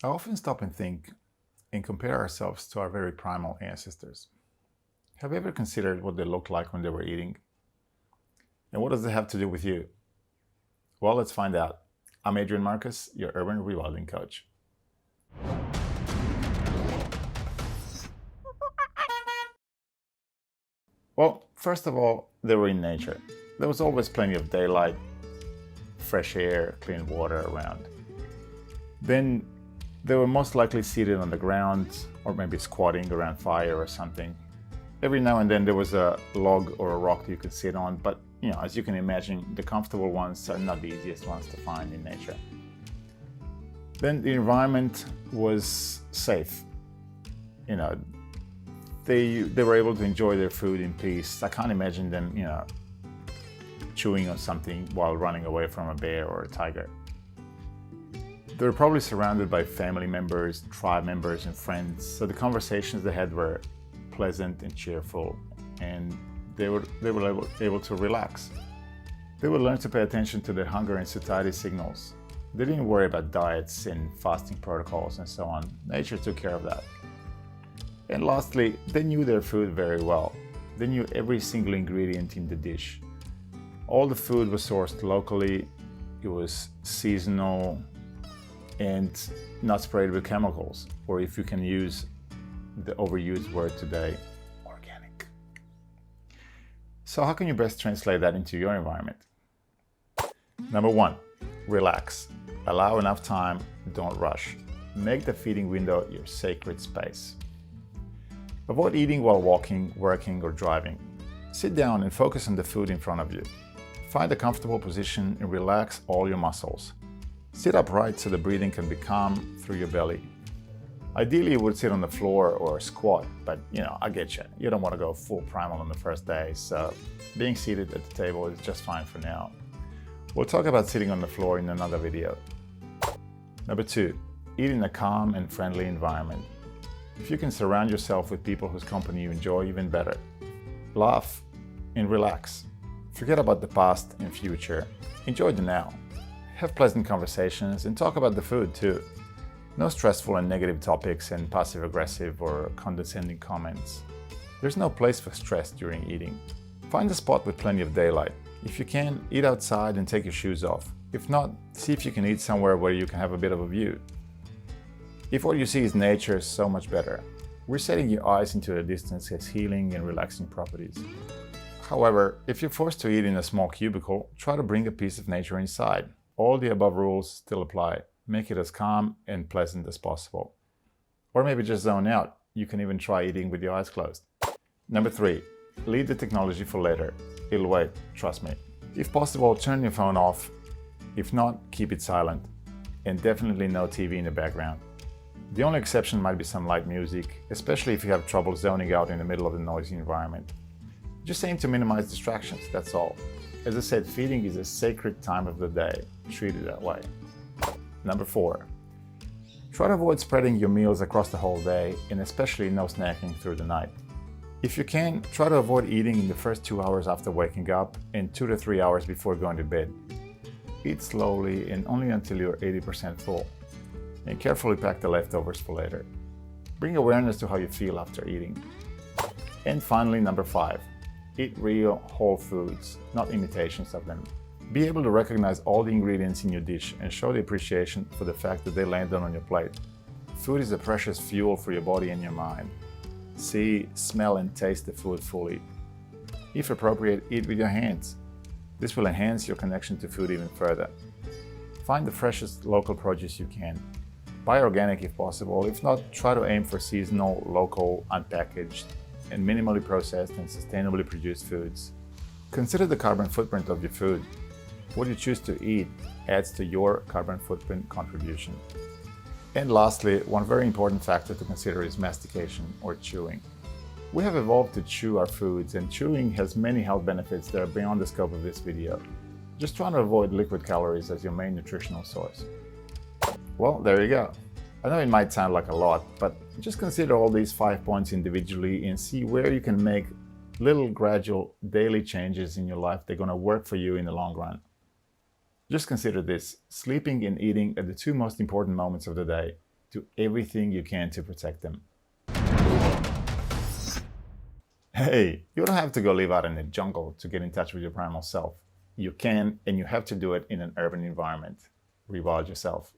I often stop and think and compare ourselves to our very primal ancestors. Have you ever considered what they looked like when they were eating? And what does it have to do with you? Well, let's find out. I'm Adrian Marcus, your urban rewilding coach. Well, first of all, they were in nature. There was always plenty of daylight, fresh air, clean water around. Then they were most likely seated on the ground or maybe squatting around fire or something. Every now and then there was a log or a rock you could sit on, but as you can imagine, the comfortable ones are not the easiest ones to find in nature. Then the environment was safe. You know, they were able to enjoy their food in peace. I can't imagine them, chewing on something while running away from a bear or a tiger. They were probably surrounded by family members, tribe members, and friends, so the conversations they had were pleasant and cheerful, and they were able to relax. They would learn to pay attention to their hunger and satiety signals. They didn't worry about diets and fasting protocols and so on. Nature took care of that. And lastly, they knew their food very well. They knew every single ingredient in the dish. All the food was sourced locally, it was seasonal, and not sprayed with chemicals, or if you can use the overused word today, organic. So how can you best translate that into your environment? Number one, relax. Allow enough time, don't rush. Make the feeding window your sacred space. Avoid eating while walking, working, or driving. Sit down and focus on the food in front of you. Find a comfortable position and relax all your muscles. Sit upright so the breathing can be calm through your belly. Ideally, you would sit on the floor or squat, but I get you. You don't want to go full primal on the first day, so being seated at the table is just fine for now. We'll talk about sitting on the floor in another video. Number two, eat in a calm and friendly environment. If you can surround yourself with people whose company you enjoy, even better. Laugh and relax. Forget about the past and future. Enjoy the now. Have pleasant conversations and talk about the food too. No stressful and negative topics and passive-aggressive or condescending comments. There's no place for stress during eating. Find a spot with plenty of daylight. If you can, eat outside and take your shoes off. If not, see if you can eat somewhere where you can have a bit of a view. If what you see is nature, so much better. Resetting your eyes into the distance has healing and relaxing properties. However, if you're forced to eat in a small cubicle, try to bring a piece of nature inside. All the above rules still apply. Make it as calm and pleasant as possible. Or maybe just zone out. You can even try eating with your eyes closed. Number three, leave the technology for later. It'll wait, trust me. If possible, turn your phone off. If not, keep it silent. And definitely no TV in the background. The only exception might be some light music, especially if you have trouble zoning out in the middle of a noisy environment. Just aim to minimize distractions, that's all. As I said, feeding is a sacred time of the day. Treat it that way. Number four, try to avoid spreading your meals across the whole day, and especially no snacking through the night. If you can, try to avoid eating in the first 2 hours after waking up and 2 to 3 hours before going to bed. Eat slowly and only until you're 80% full. And carefully pack the leftovers for later. Bring awareness to how you feel after eating. And finally, number five, eat real, whole foods, not imitations of them. Be able to recognize all the ingredients in your dish and show the appreciation for the fact that they landed on your plate. Food is a precious fuel for your body and your mind. See, smell, and taste the food fully. If appropriate, eat with your hands. This will enhance your connection to food even further. Find the freshest local produce you can. Buy organic if possible. If not, try to aim for seasonal, local, unpackaged, and minimally processed and sustainably produced foods. Consider the carbon footprint of your food. What you choose to eat adds to your carbon footprint contribution. And lastly, one very important factor to consider is mastication or chewing. We have evolved to chew our foods, and chewing has many health benefits that are beyond the scope of this video. Just try to avoid liquid calories as your main nutritional source. Well, there you go. I know it might sound like a lot, but just consider all these 5 points individually and see where you can make little gradual daily changes in your life that are going to work for you in the long run. Just consider this: sleeping and eating are the two most important moments of the day. Do everything you can to protect them. Hey, you don't have to go live out in the jungle to get in touch with your primal self. You can, and you have to do it in an urban environment. Rewild yourself.